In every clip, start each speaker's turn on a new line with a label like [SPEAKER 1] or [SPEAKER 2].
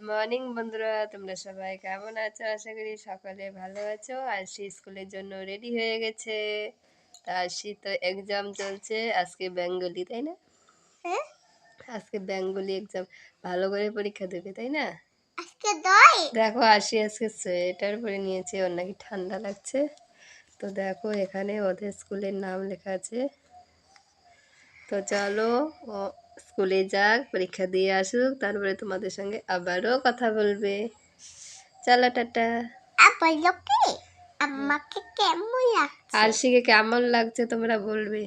[SPEAKER 1] Morning বন্ধুরা, তোমরা সবাই কেমন আছো? আশা করি সকলে ভালো আছো। আরশি স্কুলের জন্য রেডি হয়ে গেছে। তা আরশি তো এক্সাম চলছে আজকে, বেঙ্গলি, তাই না?
[SPEAKER 2] হ্যাঁ,
[SPEAKER 1] আজকে বেঙ্গলি এক্সাম, ভালো করে পরীক্ষা দেবে, তাই না?
[SPEAKER 2] আজকে দই
[SPEAKER 1] দেখো আরশি আজকে সোয়েটার পরে নিয়েছে, ওর নাকি ঠান্ডা লাগছে। তো দেখো এখানে ওদের স্কুলের নাম লেখা আছে। তো চলো ও স্কুলে যাক, পরীক্ষা দিয়ে আসুক, তারপরে তোমাদের সঙ্গে আবারও কথা বলবে। চলো টাটা।
[SPEAKER 2] বললো কি আমাকে কেমন লাগছে?
[SPEAKER 1] আরশিকে কেমন লাগছে তোমরা বলবে।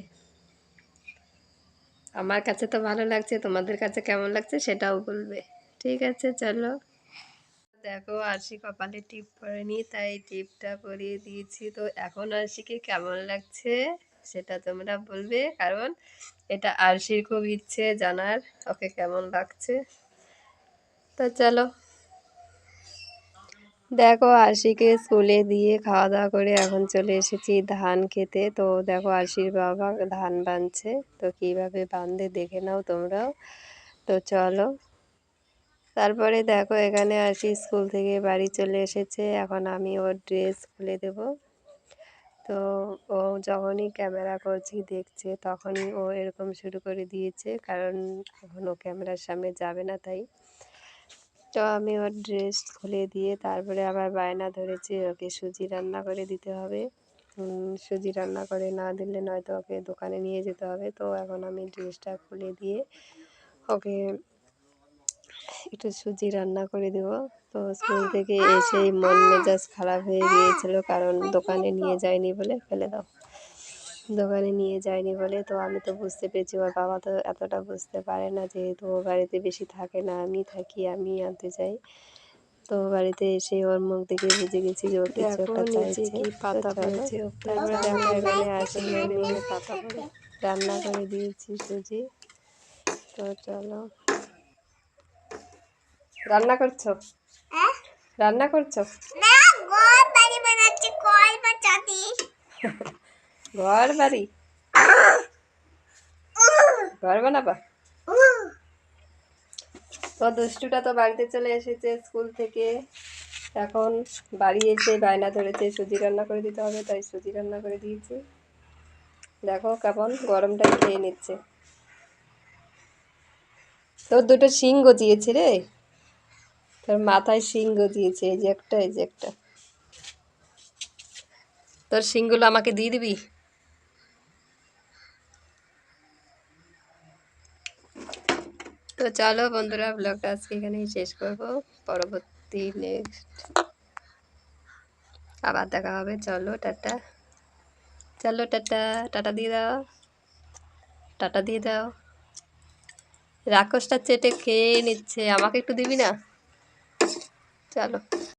[SPEAKER 1] আমার কাছে তো ভালো লাগছে, তোমাদের কাছে কেমন লাগছে সেটাও বলবে। ঠিক আছে চলো। দেখো আরশি কপালে টিপ পরেনি, তাই টিপটা পরিয়ে দিয়েছি। তো এখন আরশিকে কেমন লাগছে সেটা তোমরা বলবে, কারণ এটা আরশির খুব ইচ্ছে জানার ওকে কেমন লাগছে। তো চলো। দেখো আরশিকে স্কুলে দিয়ে খাওয়া দাওয়া করে এখন চলে এসেছি ধান খেতে। তো দেখো আরশির বাবা ধান বানছে, তো কীভাবে বাঁধে দেখে নাও তোমরাও। তো চলো। তারপরে দেখো এখানে আরশি স্কুল থেকে বাড়ি চলে এসেছে, এখন আমি ওর ড্রেস খুলে দেব। তো ও যখনই ক্যামেরা করছি দেখছে, তখনই ও এরকম শুরু করে দিয়েছে, কারণ এখন ও ক্যামেরার সামনে যাবে না, তাই। তো আমি ওর ড্রেস খুলে দিয়ে তারপরে আবার বায়না ধরেছে ওকে সুজি রান্না করে দিতে হবে। সুজি রান্না করে না দিলে নয়তো ওকে দোকানে নিয়ে যেতে হবে। তো এখন আমি ড্রেসটা খুলে দিয়ে ওকে একটু সুজি রান্না করে দেব। তো স্কুল থেকে এসেই মন মেজাজ খারাপ হয়ে গিয়েছিল, কারণ দোকানে নিয়ে যায়নি বলে। ফেলে দাও। দোকানে নিয়ে যায়নি বলে। তো আমি তো বুঝতে পেরেছি, ওর বাবা তো এতটা বুঝতে পারে না, যেহেতু ও বাড়িতে বেশি থাকে না, আমি থাকি, আমি আনতে যাই। তো বাড়িতে এসে ওর মুখ দেখে বুঝে গেছি যে ও কিছু একটা চাইছে। তারপরে দেখো এখানে আরশির আমি রান্না করে দিয়েছি সুজি। তো চলো। রান্না করছো? রান্না করছো?
[SPEAKER 2] না, ঘর বাড়ি বানাচ্ছি, ঘর বানাচ্ছি।
[SPEAKER 1] ঘর বাড়ি ঘর বানাবা? তো দুষ্টুটা তো বাড়িতে চলে এসেছে স্কুল থেকে। এখন বাড়ি এসে বায়না ধরেছে সুজি রান্না করে দিতে হবে, তাই সুজি রান্না করে দিয়েছি। দেখো কেমন গরমটা খেয়ে নিচ্ছে। তোর দুটো শিং গজিয়েছে রে, তোর মাথায় শিং গজিয়েছে, এই যে একটা, এই যে একটা। তোর শিংগুলো আমাকে দিয়ে দিবি? তো চলো বন্ধুরা, ব্লগটা আজকে এখানেই শেষ করব। পরবর্তী নেক্সট আবার দেখা হবে। চলো টাটা। চলো টাটা। টাটা দিয়ে দাও, টাটা দিয়ে দাও। রাক্ষসটা চেটে খেয়ে নিচ্ছে, আমাকে একটু দিবি না? চলো।